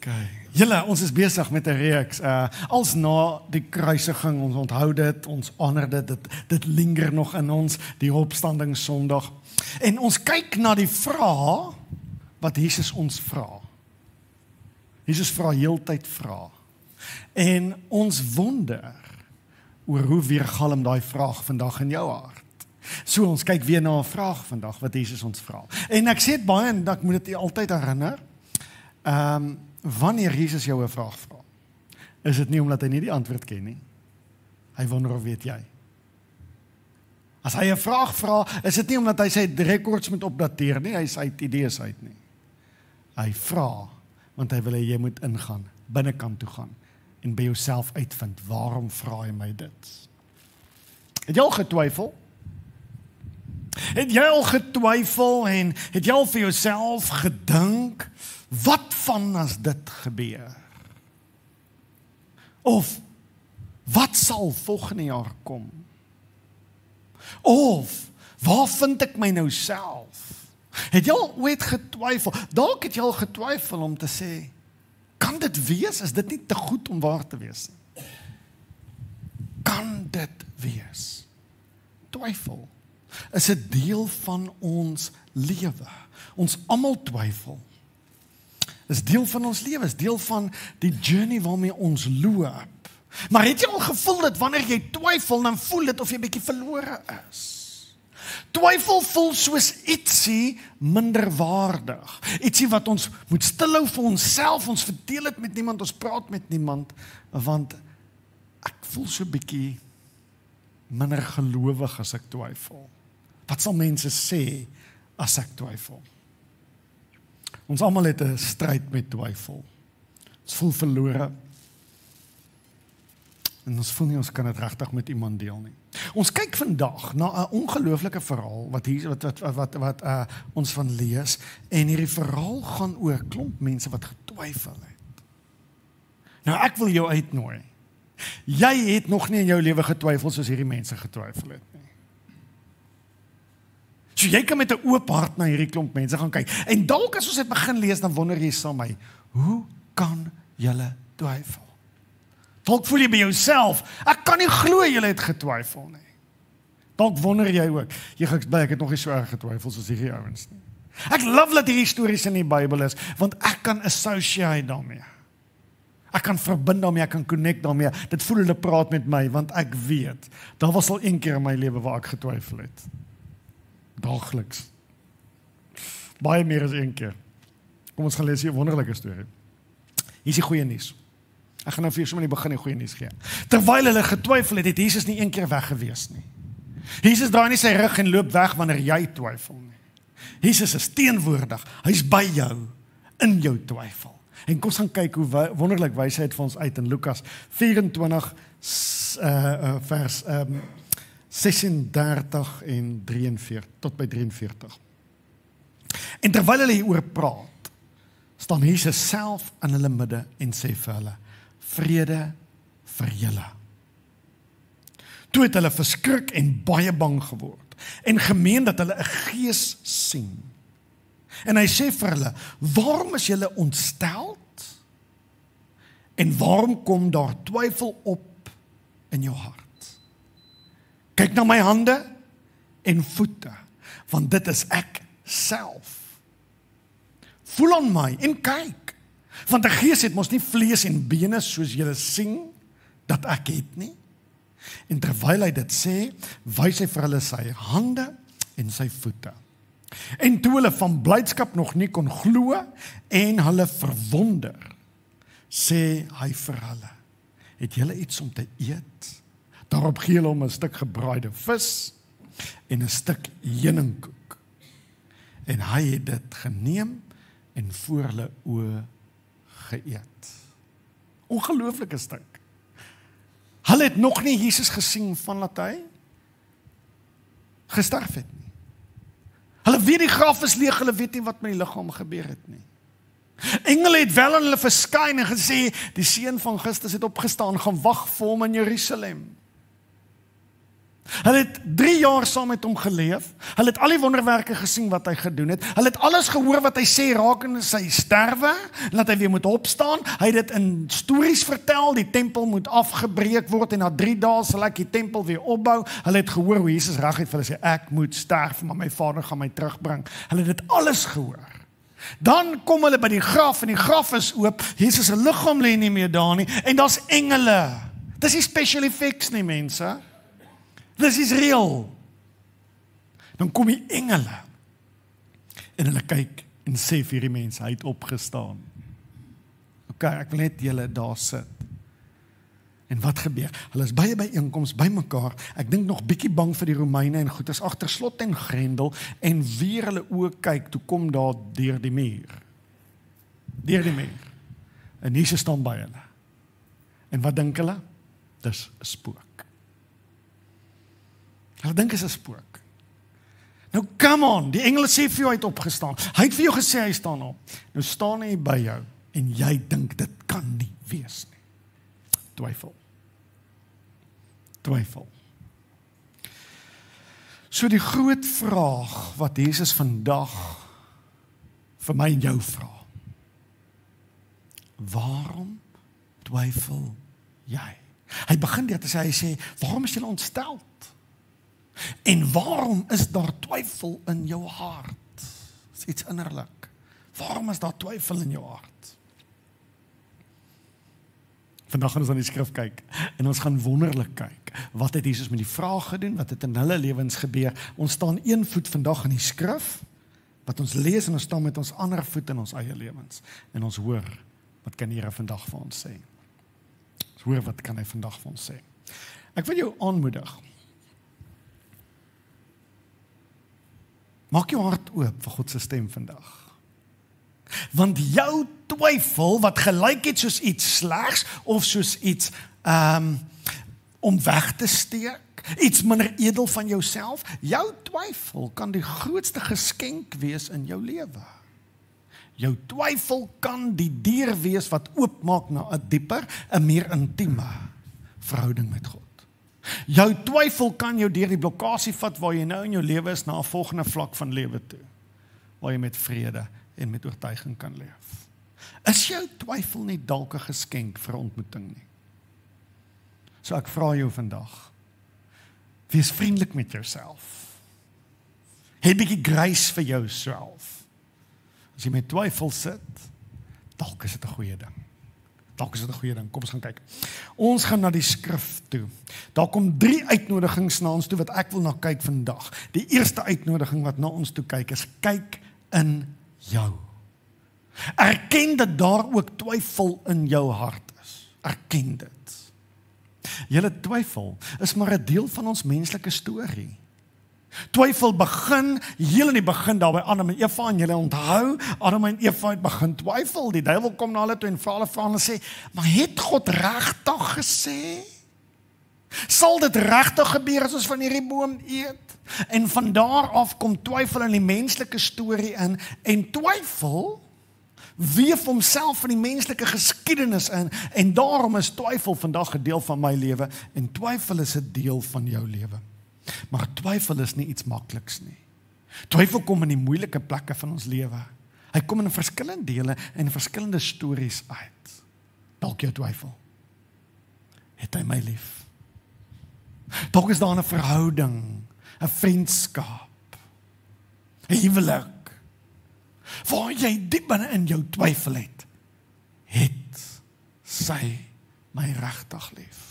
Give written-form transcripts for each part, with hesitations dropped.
Okay. Julle, ons is besig met 'n reeks. Als na die kruisiging, ons onthou dit, ons honor dit linger nog in ons, die opstanding Sondag. En ons kyk na die vraag wat Jesus ons vra. Jesus vra heeltyd vra. En ons wonder oor hoe weergalm daai vraag vandag in jou hart. So ons kyk weer na 'n vraag vandag wat Jesus ons vra. En ek sê dit baie en ek moet dit altyd herinner. Wanneer Jesus jou 'n vraag vra, is dit nie omdat hy nie die antwoord ken nie. Hy wonder of weet jy. As hy 'n vraag vra, is dit nie omdat hy sy rekords moet opdateer nie, hy sy idees uit nie. Hy vra, want hy wil hê jy moet ingaan, binnekant toe gaan, en by jouself uitvind, waarom vra hy my dit? Het jy al getwyfel? Het jy al getwyfel en het jy al vir jouself gedink, wat van as dit gebeur? Of, wat sal volgende jaar kom? Of, waar vind ek my nou self? Het jy al ooit getwyfel? Dalk het jy al getwyfel om te sê, kan dit wees? Is dit nie te goed om waar te wees nie? Kan dit wees? Twyfel is 'n deel van ons lewe. Ons almal twyfel. Is deel van ons lewe, is deel van die journey waarmee ons loop. Maar het jy al gevoel dat wanneer jy twyfel, dan voel dit of jy bietjie verlore is? Twyfel voel soos ietsie minderwaardig. Ietsie wat ons moet stilhou vir onsself, ons verdeel dit met niemand, ons praat met niemand, want ek voel so bietjie minder gelowig as ek twyfel. Wat sal mense sê as ek twyfel? Ons almal het 'n stryd met twyfel. Ons voel verlore. En ons voel nie ons kan dit regtig met iemand deel nie. Ons kyk vandag na 'n ongelooflike verhaal wat ons van lees, en hierdie verhaal gaan oor 'n klomp mense wat getwyfel het. Nou ek wil jou uitnooi. Jy het nog nie in jou lewe getwyfel soos hierdie mense getwyfel het nie. So jy kan met 'n oop hart na hierdie klomp mense gaan kyk. En dalk as ons dit begin lees, dan wonder jy saam my, hoe kan julle twyfel? Dalk voel jy by jouself, ek kan nie glo julle het getwyfel nie. Dalk wonder jy ook, ek het nog nie so erg getwyfel soos hierdie ouens nie. Ek love dat hierdie stories in die Bybel is, want ek kan associate daarmee. Ek kan verbind daarmee, ek kan connect daarmee. Dit voel hulle praat met my, want ek weet, daar was al een keer in my lewe waar ek getwyfel het. Daagliks. Baie meer as een keer. Kom ons gaan lees hier 'n wonderlike storie. Hier is die goeie nuus. Ek gaan nou vir sommer in die begin die goeie nuus gee. Terwyl hulle getwyfel het, het Jesus nie een keer weg gewees nie. Jesus draai nie sy rug en loop weg wanneer jy twyfel nie. Jesus is teenwoordig. Hy's by jou, in jou twyfel. En kom ons gaan kyk hoe wonderlik wys hy dit vir ons uit in Lukas 24 vers 36 en 43 tot by 43. En terwyl hulle hieroor praat, staan Jesus self in hulle midde en sê vir hulle, vrede vir julle. Toe het hulle verskrik en baie bang geword en gemeen dat hulle 'n gees sien. En hy sê vir hulle, waarom is julle ontsteld? En waarom kom daar twyfel op in jou hart? Kyk na my hande en voete, want dit is ek self. Voel aan my en kyk, want 'n gees het mos nie vlees en bene soos julle sien, dat ek het nie. En terwyl hy dit sê, wys hy vir hulle sy hande en sy voete. En toe hulle van blydskap nog nie kon glo en hulle verwonder, sê hy vir hulle, het julle iets om te eet? Daarop gee hulle hom 'n stuk gebraaide vis en 'n stuk heuningkoek. En hy het dit geneem en voor hulle oë geëet. Ongelooflike stuk. Hulle het nog nie Jesus gesien vandat hy gesterf het nie. Hulle weet die graf is leeg, hulle weet nie wat met die liggaam gebeur het nie. Engele het wel aan hulle verskyn en gesê, die seun van Christus het opgestaan, gaan wag vir hom in Jerusalem. Hulle het 3 jaar saam met hom geleef. Hulle het al die wonderwerke gesien wat hy gedoen het. Hulle het alles gehoor wat hy sê rakende sy sterwe, en dat hy weer moet opstaan. Hy het dit in stories vertel, die tempel moet afgebreek word en na 3 dae sal ek die tempel weer opbou. Hulle het gehoor hoe Jesus reguit vir hulle sê, ek moet sterf, maar my Vader gaan my terugbring. Hulle het dit alles gehoor. Dan kom hulle by die graf en die graf is oop. Jesus se liggaam lê nie meer daar nie en daar's engele. Dis nie special effects nie, mense. Dis is real. Dan kom die engele en hulle kyk en sê vir die mense, hy het opgestaan. Ok, ek wil net julle daar sit. En wat gebeur? Hulle is baie byeenkoms by mekaar. Ek dink nog bietjie bang vir die Romeine en goed is agter slot en grendel en weer hulle oë kyk, toe kom daar deur die muur. Deur die muur. En Jesus staan by hulle. En wat dink hulle? Dis 'n spook. Hulle dink is 'n spook. Nou come on, die engele sê vir jou hy het opgestaan. Hy het vir jou gesê hy staan op. Nou staan hy by jou en jy dink dit kan nie wees nie. Twyfel. Twyfel. So die groot vraag wat Jesus vandag vir my en jou vra. Waarom twyfel jy? Hy begin deur te sê, hy sê, waarom is jy ontsteld? En waarom is daar twyfel in jou hart? Dis iets innerlik. Waarom is daar twyfel in jou hart? Vandag gaan ons aan die skrif kyk en ons gaan wonderlik kyk. Wat het Jesus met die vraag gedoen? Wat het in hulle lewens gebeur? Ons staan een voet vandag in die skrif, wat ons lees en ons staan met ons ander voet in ons eie lewens. En ons hoor, wat kan die Here vandag vir ons sê? Ons hoor, wat kan hy vandag vir ons sê? Ek wil jou aanmoedig. Maak jou hart oop vir God se stem vandag. Want jou twyfel wat gelyk het soos iets slegs of soos iets om weg te steek, iets minder edel van jouself, jou twyfel kan die grootste geskenk wees in jou lewe. Jou twyfel kan die deur wees wat oopmaak na 'n dieper, 'n meer intieme verhouding met God. Jou twyfel kan jou deur die blokkade vat waar jy nou in jou lewe is na 'n volgende vlak van lewe toe, waar jy met vrede en met oortuiging kan leef. Is jou twyfel nie dalk 'n geskenk vir ontmoeting nie? So ek vra jou vandag, wees vriendelik met jouself. Hê 'n bietjie grace vir jouself. As jy met twyfel sit, dalk is dit 'n goeie ding. Dalk is dit 'n goeie ding. Kom ons gaan kyk. Ons gaan na die skrif toe. Daar kom 3 uitnodigings na ons toe wat ek wil na kyk vandag. Die eerste uitnodiging wat na ons toe kyk is, kyk in jou. Erken dat daar ook twyfel in jou hart is. Erken dit. Julle twyfel is maar 'n deel van ons menslike storie. Twyfel begin heel in die begin daar by Adam en Eva, en julle onthou, Adam en Eva het begin twyfel. Die duiwel kom na hulle toe en vra hulle sê, maar het God regtig gesê? Sal dit regtig gebeur as ons van hierdie boom eet? En van daar af kom twyfel in die menslike storie in, en twyfel weef homself in die menslike geskiedenis in, en daarom is twyfel vandag 'n deel van my lewe, en twyfel is 'n deel van jou lewe. Maar twyfel is nie iets makliks nie. Twyfel kom in die moeilike plekke van ons lewe. Hy kom in verskillende dele en verskillende stories uit. Dalk jou twyfel. Het hy my lief? Dalk is daar 'n verhouding, 'n vriendskap, 'n huwelik, waar jy diep binne in jou twyfel het sy my regtig lief?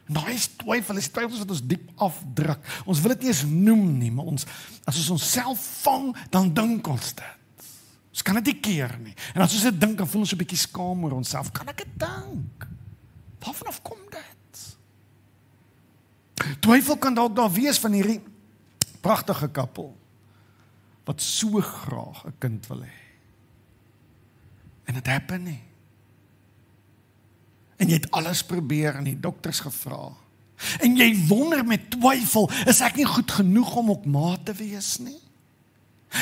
En daar is twyfels wat ons diep afdruk. Ons wil dit nie eens noem nie, maar as ons onsself vang, dan dink ons dit. Ons kan dit nie keer nie. En as ons dit dink, dan voel ons 'n bietjie skaam oor onsself. Kan ek dit dink? Waarvan kom dit? Twyfel kan dalk daar wees van hierdie pragtige koppel wat so graag 'n kind wil hê. En dit happen nie. En jy het alles probeer en die dokters gevra. En jy wonder met twyfel, is ek nie goed genoeg om ook ma te wees nie?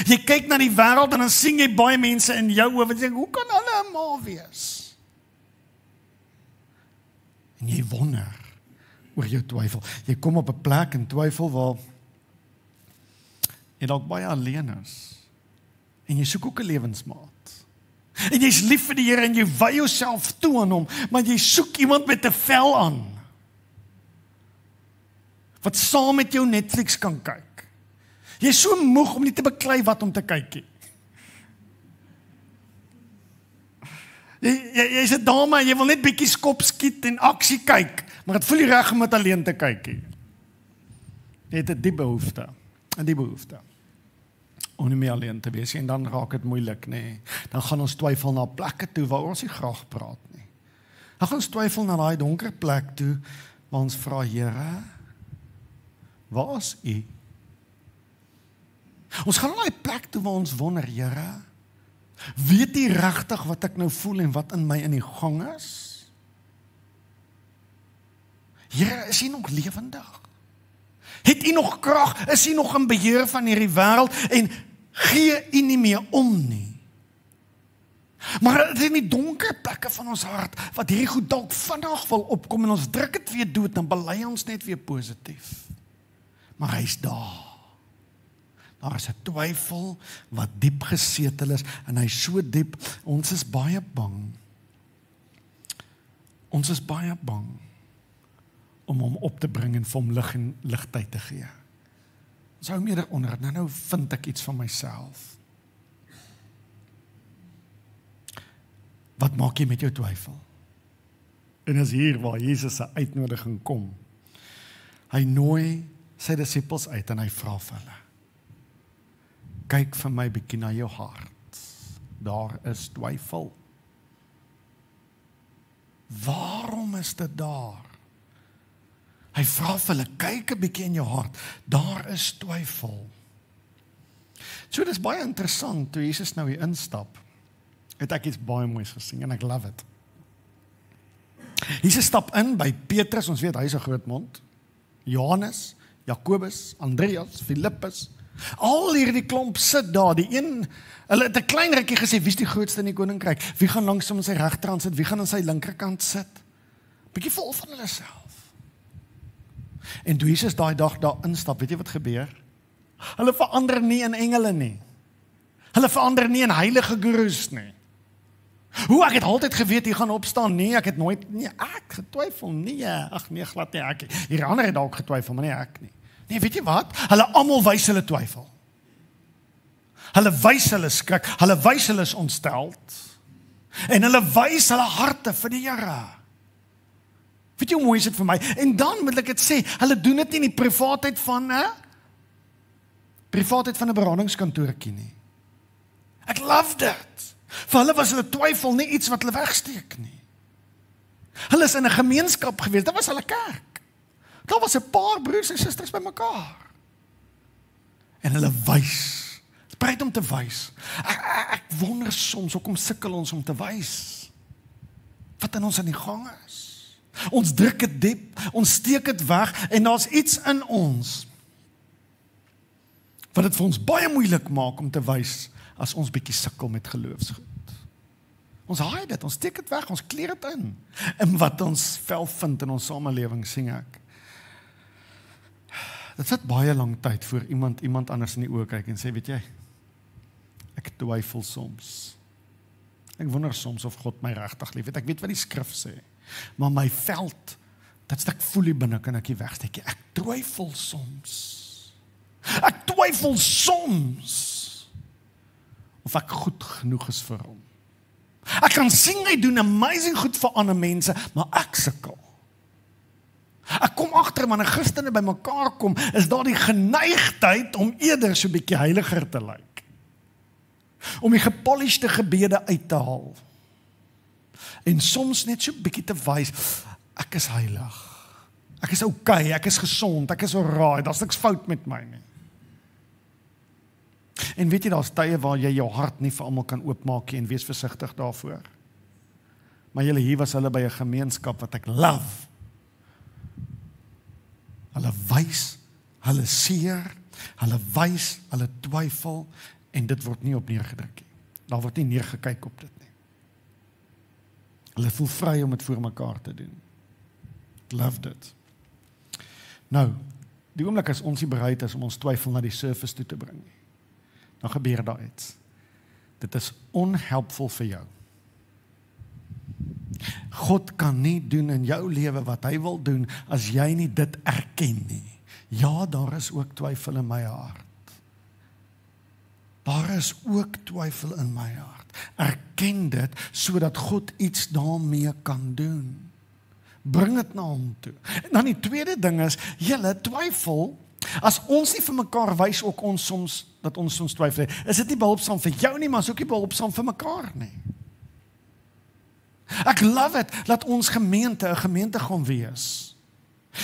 Jy kyk na die wêreld en dan sien jy baie mense in jou oë wat sê, hoe kan hulle 'n ma wees? En jy wonder, oor jou twyfel. Jy kom op 'n plek in twyfel waar jy dalk baie alleen is. En jy soek ook 'n lewensmaat. En jy's lief vir die Here en jy wy jouself toe aan hom, maar jy soek iemand met 'n vel aan. Wat saam met jou Netflix kan kyk. Jy's so moeg om nie te beklei wat om te kyk nie. Jy's 'n dame en jy wil net bietjie skop skiet en aksie kyk, maar dit voel nie reg om dit alleen te kyk nie. Jy het 'n diep behoefte, om nie meer alleen te wees en dan raak dit moeilik, nee. Dan gaan ons twyfel na plekke toe waar ons nie graag praat nie. Dan gaan ons twyfel na daai donker plek toe waar ons vra, Here, waar is U? Ons gaan na daai plek toe waar ons wonder, Here, weet U regtig wat ek nou voel en wat in my in die gang is? Here, is U nog lewendig? Het U nog krag? Is U nog in beheer van hierdie wêreld? En gee U nie meer om nie. Maar dit is in die donker plekke van ons hart, wat hierdie goed dalk vinnig wil opkom en ons druk dit weer dood, dan bely ons net weer positief. Maar hy's daar. Daar is 'n twyfel wat diep gesetel is, en hy's so diep, ons is baie bang. Ons is baie bang om hom op te bring en vir hom lig en ligtyd te gee. Ons hou meer onder, nou vind ek iets van myself. Wat maak jy met jou twyfel? En is hier waar Jesus se uitnodiging kom. Hy nooi sy disippels uit en hy vra vir hulle, kyk vir my bietjie na jou hart. Daar is twyfel. Waarom is dit daar? Hy vra vir hulle, kyk 'n bietjie in jou hart. Daar is twyfel. So dit is baie interessant, toe Jesus nou hier instap, het ek iets baie moois gesien en ek love it. Jesus stap in by Petrus, ons weet hy is 'n groot mond, Johannes, Jakobus, Andreas, Filippus, al hierdie klomp sit daar, die een, hulle het 'n klein rukkie gesê, wie is die grootste in die koninkryk? Wie gaan langs hom aan sy regterkant sit? Wie gaan aan sy linkerkant sit? Bietjie vol van hulle self. En toe Jesus daai dag daar instap, weet jy wat gebeur? Hulle verander nie in engele nie. Hulle verander nie in heilige gurus nie. Hoe, ek het altyd geweet hy gaan opstaan. Nee, ek het nooit, nee, ek getwyfel, nee, ag nee, glad nie ek. Hierdie ander het dalk getwyfel, maar nie ek nie. Nee, weet jy wat? Hulle almal wys hulle twyfel. Hulle wys hulle skrik, hulle wys hulle is ontsteld. En hulle wys hulle harte vir die Here. Weet jy hoe mooi is dit vir my? En dan moet ek dit sê, hulle doen dit nie in die privaatheid van 'n beradingskantoortjie nie. Ek love dit. Vir hulle was hulle twyfel nie iets wat hulle wegsteek nie. Hulle is in 'n gemeenskap gewees, dit was hulle kerk. Daar was 'n paar broers en susters by mekaar. En hulle wys. Dit is bereid om te wys. Ek wonder soms, hoekom sukkel ons om te wys wat in ons aan die gang is. Ons druk dit diep, ons steek dit weg, en daar's iets in ons wat dit vir ons baie moeilik maak om te wys as ons bietjie sukkel met geloofsgoed. Ons haai dit, ons steek dit weg, ons kleer dit in. En wat ons vel vind in ons samelewing, sien ek. Dit vat baie lang tyd voor iemand anders in die oë kyk en sê, weet jy, ek twyfel soms. Ek wonder soms of God my regtig liefhet. Ek weet wat die skrif sê. Maar my veld, dat stuk voel hier binne, kan ek hier wegsteek. Ek twyfel soms. Ek twyfel soms of ek goed genoeg is vir hom. Ek kan sien hy doen amazing goed vir ander mense, maar ek sukkel. Ek kom agter, wanneer Christene by mekaar kom, is daar die geneigtheid om eerder so 'n bietjie heiliger te lyk. Om die gepolished gebede uit te haal. En soms net so 'n bietjie te wys, ek is heilig. Ek is okay, ek is gesond, ek is alright, daar's niks fout met my nie. En weet jy, daar's tye waar jy jou hart nie vir almal kan oopmaak nie en wees versigtig daarvoor. Maar julle hier was hulle by 'n gemeenskap wat ek love. Hulle wys, hulle seer, hulle wys, hulle twyfel, en dit word nie op neergedruk nie. Daar word nie neergekyk op dit nie. Hulle voel vry om dit voor mekaar te doen. Ek love dit. Nou, die oomblik as ons nie bereid is om ons twyfel na die surface toe te bring nie, dan gebeur daar iets. Dit is onhelpvol vir jou. God kan nie doen in jou lewe wat hy wil doen as jy nie dit erken nie. Ja, daar is ook twyfel in my hart. Daar is ook twyfel in my hart. Erken dit sodat God iets daarmee kan doen. Bring dit na hom toe. En dan die tweede ding is, julle twyfel, as ons nie vir mekaar wys ook ons soms, dat ons soms twyfel, is dit nie behulpsaam vir jou nie, maar is ook nie behulpsaam vir mekaar nie. Ek love it, dat ons gemeente 'n gemeente gaan wees.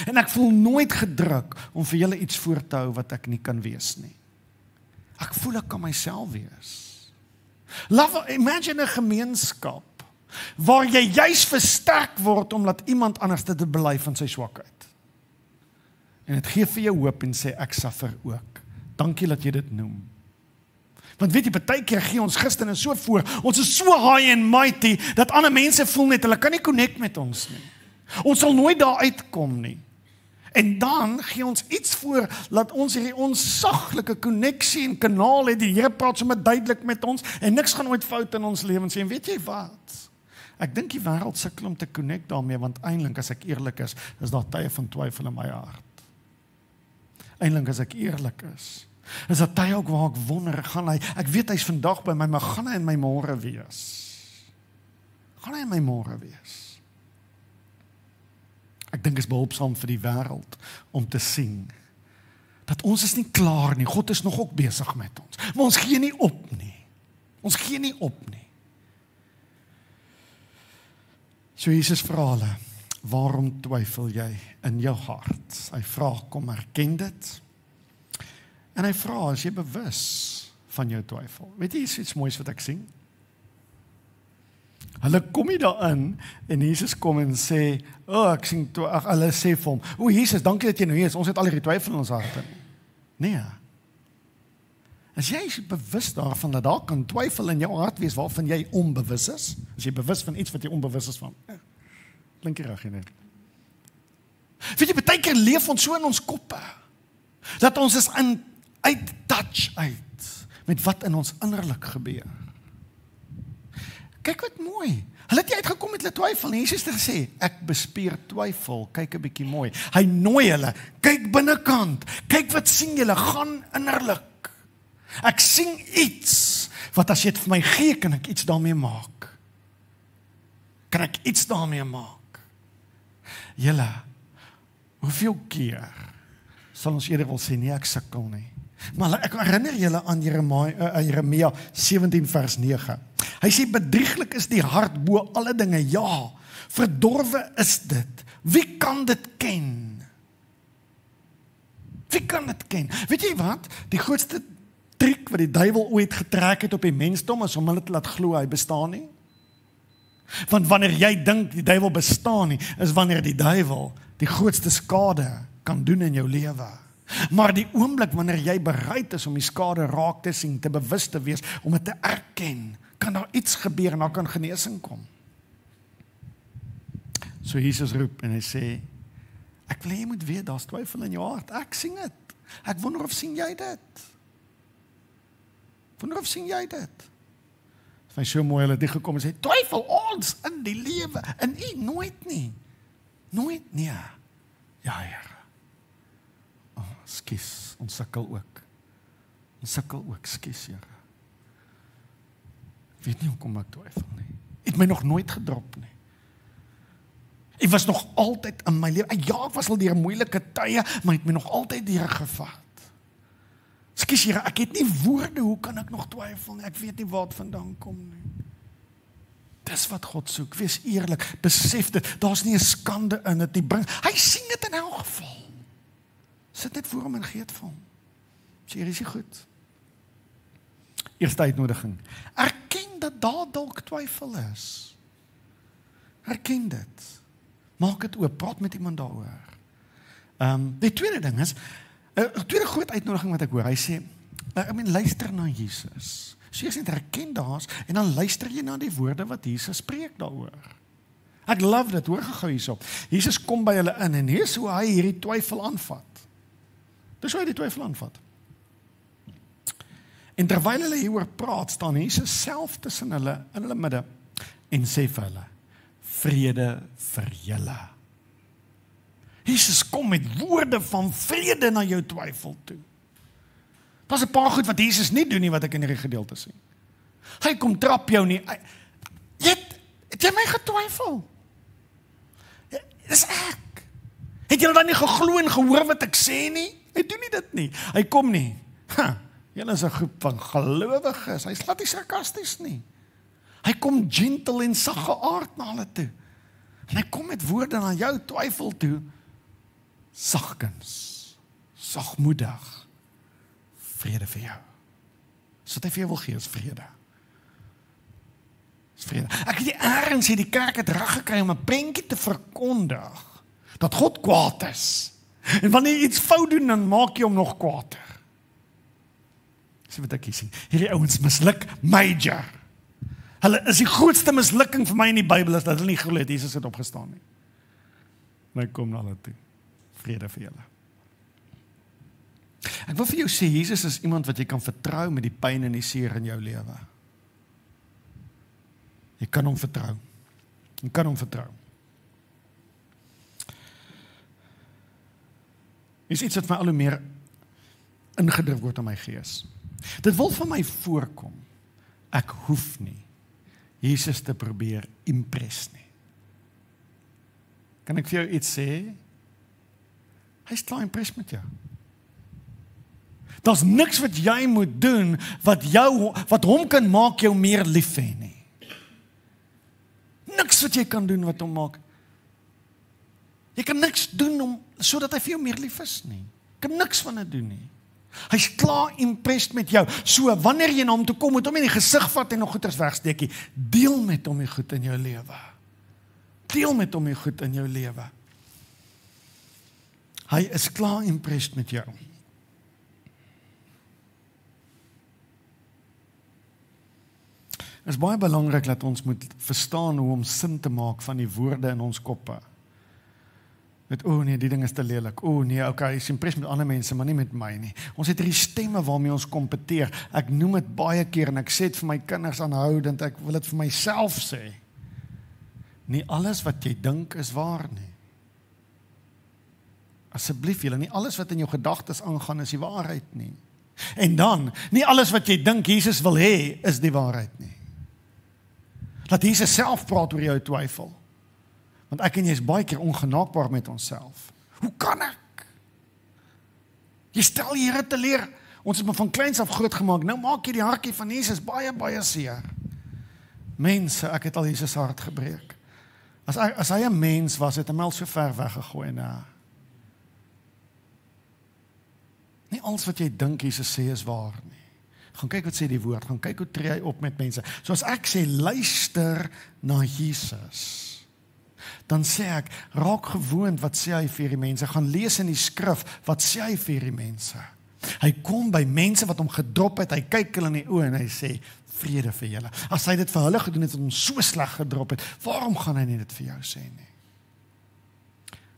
En ek voel nooit gedruk om vir julle iets voor te hou wat ek nie kan wees nie. Ek voel ek kan myself wees. Imagine 'n gemeenskap waar jy juis versterk word omdat iemand anders dit bely van sy swakheid. En dit gee vir jou hoop en sê ek suffer ook. Dankie dat jy dit noem. Want weet jy, partykeer gee ons Christene so voor, ons is so high and mighty, dat ander mense voel net, hulle kan nie connect met ons nie. Ons sal nooit daar uitkom nie. En dan gee ons iets voor, laat ons hierdie onsaglike konneksie en kanaal het, die Here praat sommer duidelik met ons, en niks gaan ooit fout in ons lewens sê, en weet jy wat? Ek dink die wêreld sukkel om te connect daarmee, want eintlik as ek eerlik is daar tye van twyfel in my hart. Eintlik as ek eerlik is daar tye ook waar ek wonder, ek weet hy's vandag by my, maar gaan hy in my môre wees? Gaan hy in my môre wees? Ek dink is behulpsaam vir die wêreld om te sien dat ons is nie klaar nie, God is nog ook besig met ons, maar ons gee nie op nie. Ons gee nie op nie. So Jesus vra hulle, waarom twyfel jy in jou hart? Hy vra, kom erken dit. En hy vra, as jy bewus van jou twyfel. Weet jy iets moois wat ek sien? Hulle kom nie daarin en Jesus kom en sê, ek sien, hulle sê vir hom, Jesus, dankie dat jy nou hier is, ons het al hierdie twyfel in ons harte. Nee. As jy bewus daarvan dat daar kan twyfel in jou hart wees waarvan jy onbewus is, as jy bewus van iets wat jy onbewus is van, klink jy reg, nee. Weet jy, baie keer leef ons so in ons koppe, dat ons is uit touch uit met wat in ons innerlik gebeur. Kyk wat mooi. Hulle het nie uitgekom met hulle twyfel nie. Jesus het gesê, ek bespier twyfel, kyk 'n bietjie mooi. Hy nooi hulle, kyk binnekant, kyk wat sien julle, gaan innerlik. Ek sien iets, wat as jy dit vir my gee, kan ek iets daarmee maak. Kan ek iets daarmee maak? Julle, hoeveel keer sal ons eerder wil sê, nee, ek sukkel nie. Maar ek herinner julle aan Jeremia 17 vers 9. Hy sê, bedrieglik is die hart bo alle dinge, ja, verdorwe is dit. Wie kan dit ken? Wie kan dit ken? Weet jy wat? Die grootste triek wat die duiwel ooit getrek het op die mensdom, is om hulle te laat glo hy bestaan nie. Want wanneer jy dink die duiwel bestaan nie, is wanneer die duiwel die grootste skade kan doen in jou lewe. Maar die oomblik wanneer jy bereid is om die skade raak te sien, te bewus te wees, om dit te erken, kan daar iets gebeur en daar kan genesing kom. So Jesus roep en hy sê, ek wil jy moet weet, daar's twyfel in jou hart, ek sien dit. Ek wonder of sien jy dit? Wonder of sien jy dit? Hy so mooi, hulle het nie gekom en sê, twyfel ons in die lewe, en u nooit nie. Nooit nie. Ja, Here. Skus, ons sukkel ook. Ons sukkel ook, skus, Here. Ek weet nie hoekom ek twyfel nie. Het my nog nooit gedrop nie. Ek was nog altyd in my lewe, ja, ek was al deur moeilike tye, maar het my nog altyd deurgevat. Skus, Here, ek het nie woorde, hoe kan ek nog twyfel nie? Ek weet nie waar dit vandaan kom nie. Dis wat God soek, wees eerlik, besef dit, daar's nie 'n skande in dit nie, hy sien dit in elk geval. Sit net voor hom en gee dit vir hom. Sê, hier is hy goed. Eerste uitnodiging. Erken dat daar dalk twyfel is. Erken dit. Maak dit oop, praat met iemand daaroor. Die tweede ding is, 'n tweede groot uitnodiging wat ek hoor, hy sê, luister na Jesus. So jy sê, erken daar's, en dan luister jy na die woorde wat Jesus spreek daaroor. Ek love dit, hoor gou hierso. Jesus kom by hulle in en hier's hoe hy hierdie twyfel aanvat. Dis hoe hy die twyfel aanvat. En terwyl hulle hieroor praat, staan Jesus self tussen hulle, in hulle midde, en sê vir hulle, vrede vir julle. Jesus kom met woorde van vrede na jou twyfel toe. Daar's 'n paar goed wat Jesus nie doen nie, wat ek in hierdie gedeelte sien. Hy kom trap jou nie. Het jy my getwyfel? Dis ek. Het jy dan nie geglo en gehoor wat ek sê nie? Hy doen nie dit nie. Hy kom nie. Julle is 'n groep van gelowiges. Hy's glad nie sarkasties nie. Hy kom gentle en saggeaard na hulle toe. En hy kom met woorde na jou twyfel toe. Sagkens, sagmoedig, vrede vir jou. So wat hy vir jou wil gee is vrede. Is vrede. Ek het die ergens hier, die kerk het reg gekry om 'n prentjie te verkondig, dat God kwaad is. En wanneer jy iets fout doen, dan maak jy hom nog kwaader. Sien wat ek hier sien. Hierdie ouens misluk major. Hulle is die grootste mislukking vir my in die Bybel, is dat hulle nie glo het Jesus het opgestaan nie. En hy kom na hulle toe. Vrede vir julle. Ek wil vir jou sê, Jesus is iemand wat jy kan vertrou met die pyn en die seer in jou lewe. Jy kan hom vertrou. Jy kan hom vertrou. Is iets wat my al hoe meer ingedruk word in my gees. Dit wil van my voorkom, ek hoef nie Jesus te probeer impress nie. Kan ek vir jou iets sê? Hy is klaar impressed met jou. Daar's niks wat jy moet doen wat hom kan maak jou meer lief hê nie. Niks wat jy kan doen wat hom maak. Jy kan niks doen sodat hy vir jou meer lief is nie. Jy kan niks van dit doen nie. Hy's klaar impressed met jou. So wanneer jy na hom toe kom, moet hom in die gesig vat en nog goeders wegsteekie. Deel met hom die goed in jou lewe. Deel met hom die goed in jou lewe. Hy is klaar impressed met jou. Het is baie belangrik dat ons moet verstaan hoe om sin te maak van die woorde in ons koppe. Met, nee, die ding is te lelik. Nee, okay, is impressed met ander mense, maar nie met my nie. Ons het hierdie stemme waarmee ons kompeteer. Ek noem dit baie keer en ek sê dit vir my kinders aanhoudend, ek wil dit vir myself sê. Nie alles wat jy dink is waar nie. Asseblief julle, nie alles wat in jou gedagtes aangaan is die waarheid nie. En dan, nie alles wat jy dink Jesus wil hê is die waarheid nie. Laat Jesus self praat oor jou twyfel. Want ek en jy is baie keer ongenaakbaar met onsself. Hoe kan ek? Jy stel die Here te leer. Ons het maar van kleins af groot gemaak. Nou maak jy die hartjie van Jesus baie, baie seer. Mense, ek het al Jesus hart gebreek. As hy 'n mens was, het hom al so ver weggegooi. Nie alles wat jy dink Jesus sê is waar nie. Gaan kyk wat sê die woord, gaan kyk hoe tree hy op met mense. So as ek sê, luister na Jesus, dan sê ek, raak gewoond wat sê hy vir die mense, gaan lees in die skrif, wat sê hy vir die mense. Hy kom by mense wat hom gedrop het, hy kyk hulle in die oë en hy sê, vrede vir julle. As hy dit vir hulle gedoen het, en hom so sleg gedrop het, waarom gaan hy nie dit vir jou sê nie?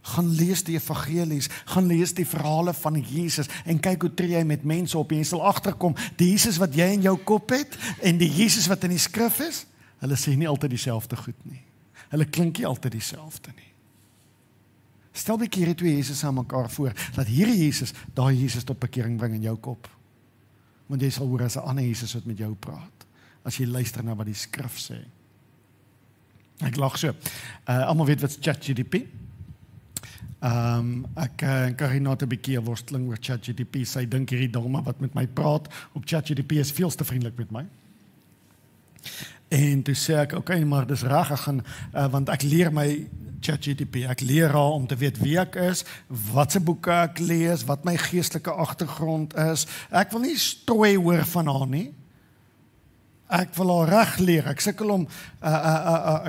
Gaan lees die evangelies, gaan lees die verhale van Jesus en kyk hoe tree hy met mense op en jy sal agterkom, die Jesus wat jy in jou kop het en die Jesus wat in die skrif is, hulle sê nie altyd dieselfde goed nie. Hulle klink nie altyd dieselfde nie. Stel bietjie hierdie twee Jesus aan mekaar voor, dat hierdie Jesus, daai Jesus tot bekering bring in jou kop. Want jy sal hoor as 'n ander Jesus wat met jou praat, as jy luister na wat die skrif sê. Ek lag so. Almal weet wat ChatGPT. Ek en Karina het 'n bietjie 'n worsteling oor ChatGPT. Sy dink hierdie dame wat met my praat op ChatGPT is veel te vriendelik met my. En toe sê ek, okay, maar dis reg, ek gaan, want ek leer my ChatGPT, ek leer haar om te weet wie ek is, wat se boeke ek lees, wat my geestelike agtergrond is. Ek wil nie strooi hoor van haar nie. Ek wil haar reg leer. Ek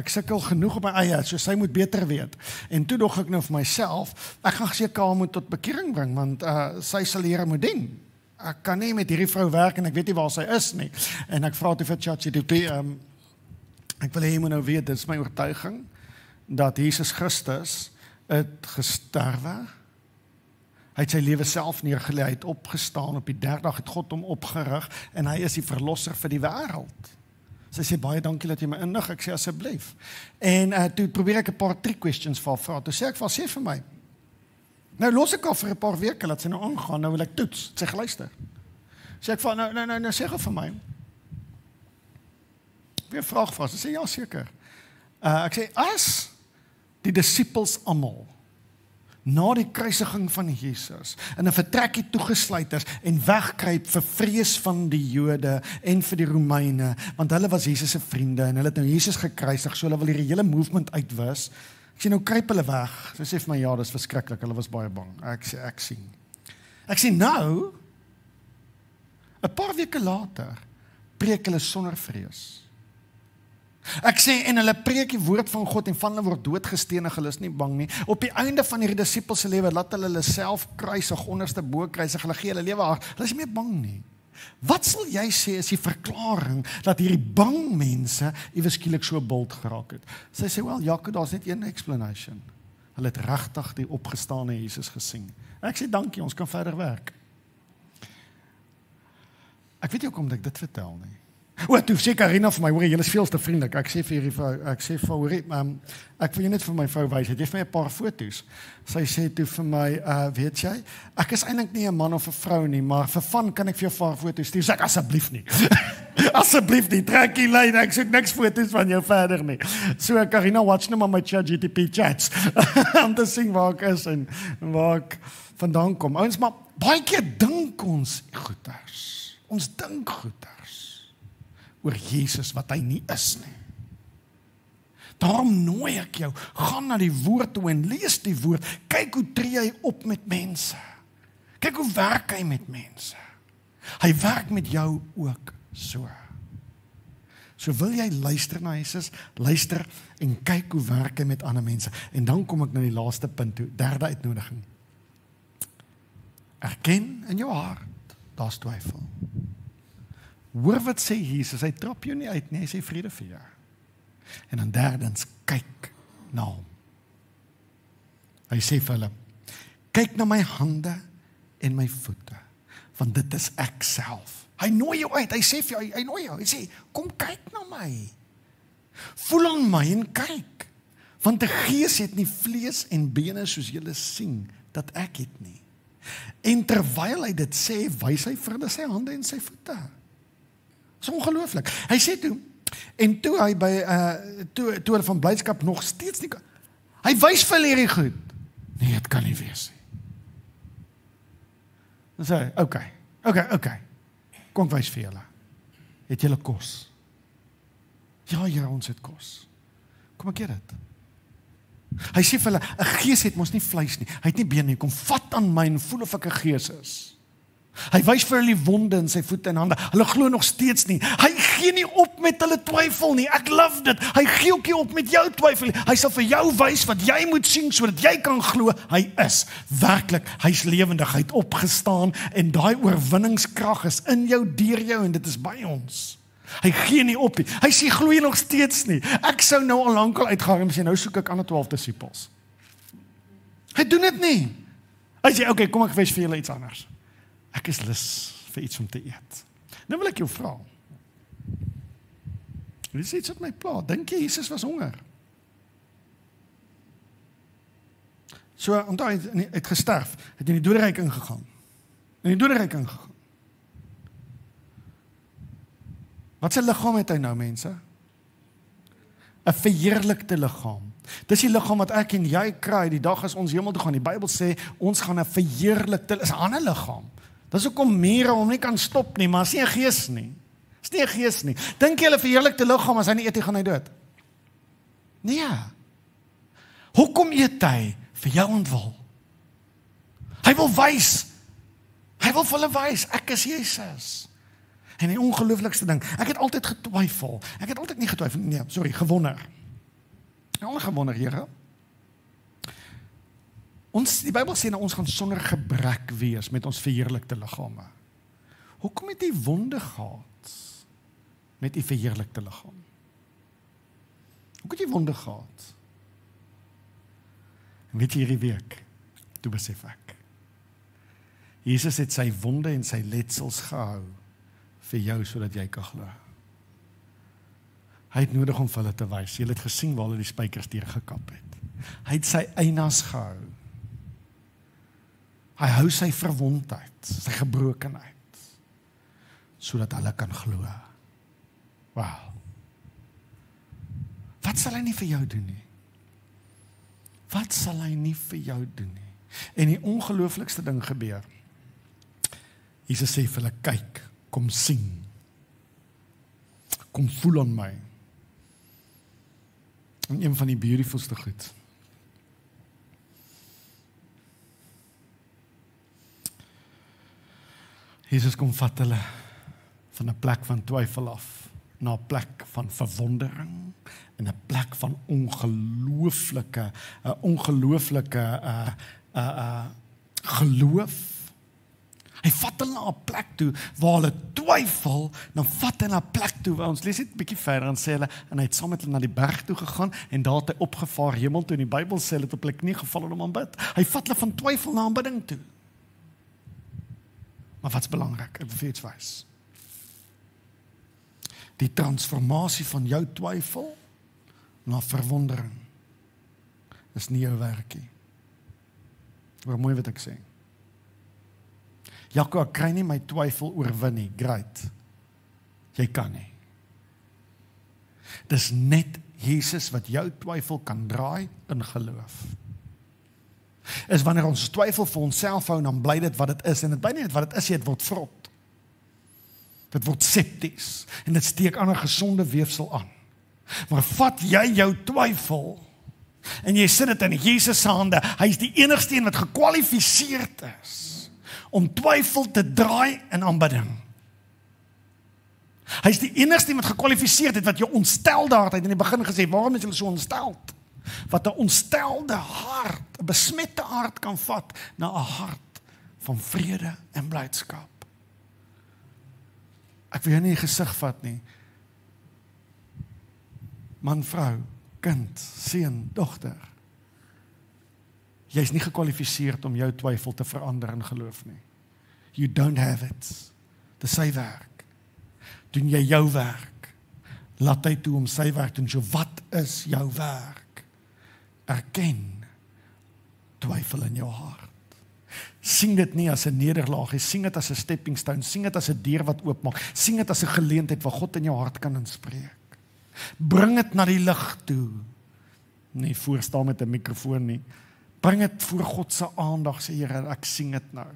sukkel genoeg op my eie, so sy moet beter weet. En toe dog ek nou vir myself, ek gaan seker haar moet tot bekering bring, want sy sal Here moet dien. Ek kan nie met hierdie vrou werk en ek weet nie waar sy is nie. En ek vra toe vir ChatGPT, ek wil hê jy moet nou weet, dit is my oortuiging. dat Jesus Christus het gesterwe, hy het sy lewe self neergelê, hy het opgestaan, op die derde dag het God hom opgerig, en hy is die verlosser vir die wêreld. Sy sê, baie dankie dat jy my inlig, ek sê asseblief. En toe probeer ek 'n paar trick questions vir haar vra, toe sê ek vir haar, sê vir my, nou los ek al vir 'n paar weke, laat sy nou aangaan, nou wil ek toets, sê geluister. Sê ek vir haar, nou sê gou vir my, weer vraag vas, sy sê ja seker. Ek sê, as die disippels almal, na die kruisiging van Jesus, in 'n vertrekkie toegesluit is, en wegkruip vir vrees van die Jode, en vir die Romeine, want hulle was Jesus se vriende, en hulle het nou Jesus gekruisig, so hulle wil hierdie hele movement uitwis. Ek sê, nou kruip hulle weg. Sy sê vir my, ja, dis verskriklik, hulle was baie bang. Ek sê, nou, 'n paar weke later, preek hulle sonder vrees. Ek sê, en hulle preek die woord van God, en van hulle word doodgestenig, hulle is nie bang nie. Op die einde van hierdie disippels se lewe, laat hulle self kruisig, onderste bo kruisig, hulle gee hulle lewe haar, hulle is nie meer bang nie. Wat sal jy sê is die verklaring, dat hierdie bang mense, iewers skielik so bold geraak het? Sy sê, wel, Jaco, daar's net een explanation. Hulle het regtig die opgestane Jesus gesien. Ek sê, dankie, ons kan verder werk. Ek weet nie hoekom ek dit vertel nie. Toe sê Karina vir my, hoor, jy is veel te vriendelik. Ek sê vir hierdie vrou, hoor, ek wil jy net vir my vrou wys, het jy vir my 'n paar foto's? Sy sê toe vir my, weet jy, ek is eintlik nie 'n man of 'n vrou nie, maar vir van kan ek vir jou 'n paar foto's stuur. Sê ek, asseblief nie. Asseblief nie, trek die lyn, ek soek niks foto's van jou verder nie. So Karina, watch nou maar my ChatGPT chats, om te sien waar ek is en waar ek vandaan kom. Ouens, maar baie keer dink ons goeders. Ons dink goeders oor Jesus wat hy nie is nie. Daarom nooi ek jou, gaan na die woord toe en lees die woord. Kyk hoe tree hy op met mense. Kyk hoe werk hy met mense. Hy werk met jou ook so. So wil jy luister na Jesus, luister en kyk hoe werk hy met ander mense. En dan kom ek na die laaste punt toe, derde uitnodiging. Erken in jou hart, daar's twyfel. Hoor wat sê Jesus, hy trap jou nie uit nie, hy sê vrede vir jou. En dan derdens, kyk na hom. Hy sê vir hulle, kyk na my hande en my voete, want dit is ek self. Hy nooi jou uit, hy sê vir jou, hy nooi jou, hy sê, kom kyk na my. Voel aan my en kyk, want die gees het nie vlees en bene soos julle sien, dat ek het nie. En terwyl hy dit sê, wys hy vir hulle sy hande en sy voete. Dit is ongelooflik. Hy sê toe, en toe hy toe hulle van blydskap nog steeds nie, hy wys vir hulle hierdie goed. Nee, dit kan nie wees nie. Dan sê hy, okay, kom ek wys vir julle. Het julle kos? Ja, Here, ons het kos. Kom ek gee dit. Hy sê vir hulle, 'n gees het mos nie vleis nie, hy het nie bene nie, kom vat aan my en voel of ek 'n gees is. Hy wys vir hulle die wonde in sy voete en hande, hulle glo nog steeds nie, hy gee nie op met hulle twyfel nie, ek love dit, hy gee ook nie op met jou twyfel nie, hy sal vir jou wys wat jy moet sien, sodat jy kan glo, hy is werklik, hy is lewendig, hy het opgestaan, en daai oorwinningskrag is in jou, deur jou, en dit is by ons. Hy gee nie op nie, hy sê glo jy nog steeds nie, ek sou nou al lankal uitgaan en sê, nou soek ek ander 12 disippels. Hy doen dit nie. Hy sê, okay, kom ek wys vir julle iets anders. Ek is lus vir iets om te eet. Nou wil ek jou vra. Dit is iets wat my pla. Dink jy Jesus was honger? So, onthou hy het gesterf, het in die doderyk ingegaan. Wat se liggaam het hy nou, mense? 'n verheerlikte liggaam. Dis die liggaam wat ek en jy kry die dag as ons hemel toe gaan. Die Bybel sê ons gaan 'n verheerlikte, is 'n ander liggaam. Dis hoekom mure hom nie kan stop nie, maar is nie 'n gees nie. Is nie 'n gees nie. Dink jy hulle verheerlikte liggaam as hy nie eet, gaan hy dood? Nee. Hoekom eet hy? Vir jou ontwil. Hy wil wys. Hy wil vir hulle wys, ek is Jesus. En die ongelooflikste ding, ek het altyd getwyfel. Ek het altyd nie getwyfel, nee, sorry, gewonder. Gewonder, Here. Die Bybel sê nou ons gaan sonder gebrek wees met ons verheerlikte liggame. Hoekom het jy wonde gehad met die verheerlikte liggaam? Hoekom het jy wonde gehad? En weet jy hierdie week, toe besef ek, Jesus het sy wonde en sy letsels gehou vir jou, sodat jy kan glo. Hy het nodig om vir hulle te wys. Jy het gesien waar hulle die spykers deurgekap het. Hy het sy eienaars gehou. Hy hou sy verwondheid, sy gebrokenheid, sodat hulle kan glo. Wow. Wat sal hy nie vir jou doen nie? Wat sal hy nie vir jou doen nie? En die ongelooflikste ding gebeur. Jesus sê vir hulle, kyk, kom sien. Kom voel aan my. En een van die beautifulste goed. Jesus kom vat hulle van 'n plek van twyfel af, na 'n plek van verwondering, en 'n plek van ongelooflike geloof. Hy vat hulle na 'n plek toe waar hulle twyfel, dan vat hy na 'n plek toe waar ons lees dit 'n bietjie verder en sê hulle, en hy het saam met hulle na die berg toe gegaan en daar het hy opgevaar hemel toe, en die Bybel sê hulle het op hulle knie geval en hom aanbid. Hy vat hulle van twyfel na aanbidding toe. Maar wat's belangrik? Ek wil vir iets wys. Die transformasie van jou twyfel na verwondering is nie jou werkie. Hoor mooi wat ek sê. Jaco, ek kry nie my twyfel oorwin nie. Great. Jy kan nie. Dis net Jesus wat jou twyfel kan draai in geloof. Is wanneer ons twyfel vir onsself hou, dan bly dit wat dit is. En dit bly nie net wat dit is, dit word vrot. Dit word septies. En dit steek aan 'n gesonde weefsel aan. Maar vat jy jou twyfel en jy sit dit in Jesus se hande. Hy is die enigste een wat gekwalifiseerd is om twyfel te draai in aanbidding. Hy is die enigste een wat gekwalifiseerd het wat jou ontstelde hart, hy het in die begin gesê, waarom is julle so ontsteld? Wat 'n ontstelde hart, 'n besmette hart kan vat na 'n hart van vrede en blydskap. Ek wil jou nie in die gesig vat nie. Man, vrou, kind, seun, dogter. Jy is nie gekwalifiseerd om jou twyfel te verander in geloof nie. You don't have it. Dis sy werk. Doen jy jou werk. Laat hy toe om sy werk te doen. So wat is jou werk? Erken twyfel in jou hart. Sien dit nie as 'n nederlaag, sien dit as 'n stepping stone, sien dit as 'n deur wat oopmaak, sien dit as 'n geleentheid waar God in jou hart kan inspreek. Bring dit na die lig toe. Nie voor staan met 'n mikrofoon nie. Bring dit voor God se aandag, sê Here, ek sien dit nou.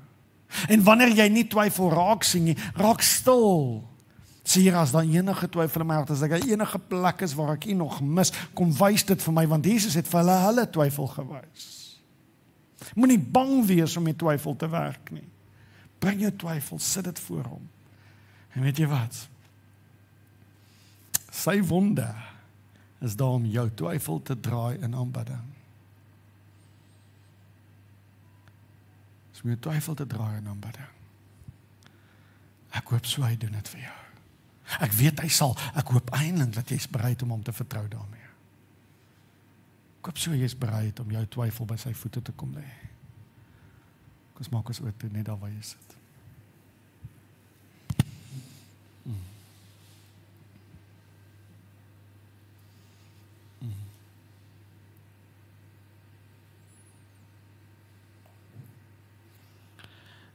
En wanneer jy nie twyfel raak sien nie, raak stil. Sê Here, as daar enige twyfel in my hart is, as daar enige plek is waar ek U nog mis, kom wys dit vir my, want Jesus het vir hulle twyfel gewys. Moenie bang wees om met twyfel te werk nie. Bring jou twyfel, sit dit voor hom. En weet jy wat? Sy wonde is daar om jou twyfel te draai in aanbidding. Is om jou twyfel te draai in aanbidding. Ek hoop so hy doen dit vir jou. Ek weet hy sal, ek hoop eintlik dat jy is bereid om hom te vertrou daarmee. Ek hoop so jy is bereid om jou twyfel by sy voete te kom lê. Kom ons maak ons oor toe, net daar waar jy sit.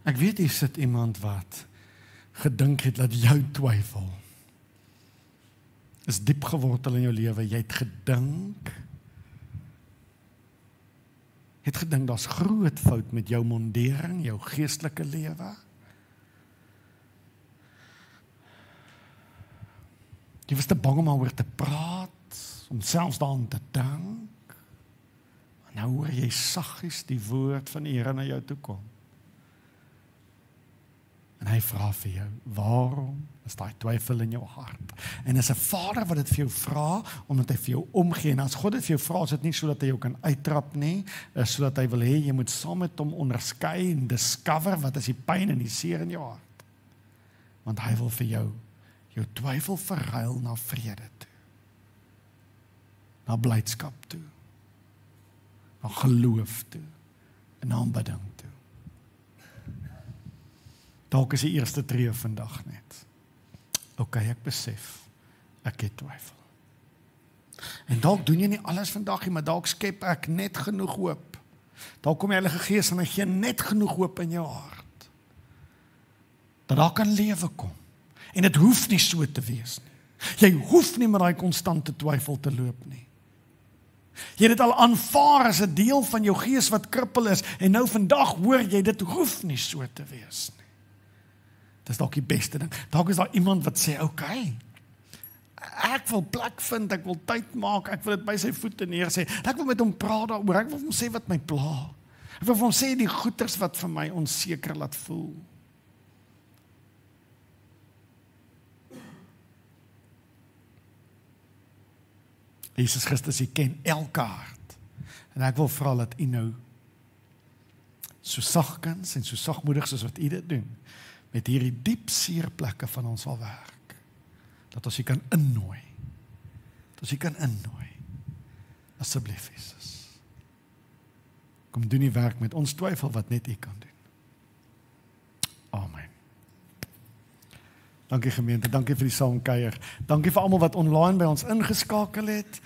Ek weet hier sit iemand wat gedink het dat jou twyfel is diep gewortel in jou lewe. Jy het gedink daar's groot fout met jou mondering, jou geestelike lewe. Jy was te bang om oor te praat, om selfs daaraan te dink. En nou hoor jy saggies die woord van die Here na jou toe kom. En hy vra vir jou, waarom is daai twyfel in jou hart? En is 'n Vader wat dit vir jou vra, omdat hy vir jou omgee. En as God dit vir jou vra, is dit nie sodat hy jou kan uittrap nie, is sodat hy wil hê jy moet saam met hom onderskei en discover wat is die pyn en die seer in jou hart. Want hy wil vir jou twyfel verruil na vrede toe. Na blydskap toe. na geloof toe, en na aanbidding toe. Dalk is die eerste tree vandag net. Ek besef, ek het twyfel. En dalk doen jy nie alles vandag nie, maar dalk skep ek net genoeg hoop. Dalk kom die Heilige Gees en hy gee net genoeg hoop in jou hart. Dat daar kan lewe kom. En dit hoef nie so te wees nie. Jy hoef nie met daai konstante twyfel te loop nie. Jy het dit al aanvaar as 'n deel van jou gees wat krippel is, en nou vandag hoor jy, dit hoef nie so te wees nie. Dis dalk die beste ding. Dalk is daar iemand wat sê, ek wil plek vind, ek wil tyd maak, ek wil dit by sy voete neersê, ek wil met hom praat daaroor, ek wil hom sê wat my pla. Ek wil hom sê die goeters wat vir my onseker laat voel. Jesus Christus, U ken elke hart. En ek wil vra dat U nou so sagkens en so sagmoedig soos wat U dit doen, met hierdie diep seerplekke van ons sal werk. Dat ons U kan innooi. Dat ons U kan innooi. Asseblief, Jesus. Kom doen die werk met ons twyfel wat net U kan doen. Amen. Dankie gemeente, dankie vir die saamkuier. Dankie vir almal wat online by ons ingeskakel het.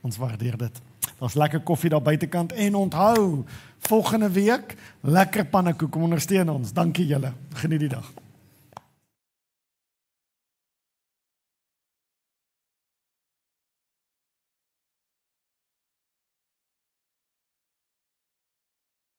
Ons waardeer dit. Daar's lekker koffie daar buitekant en onthou, volgende week lekker pannekoek, kom ondersteun ons. Dankie julle. Geniet die dag.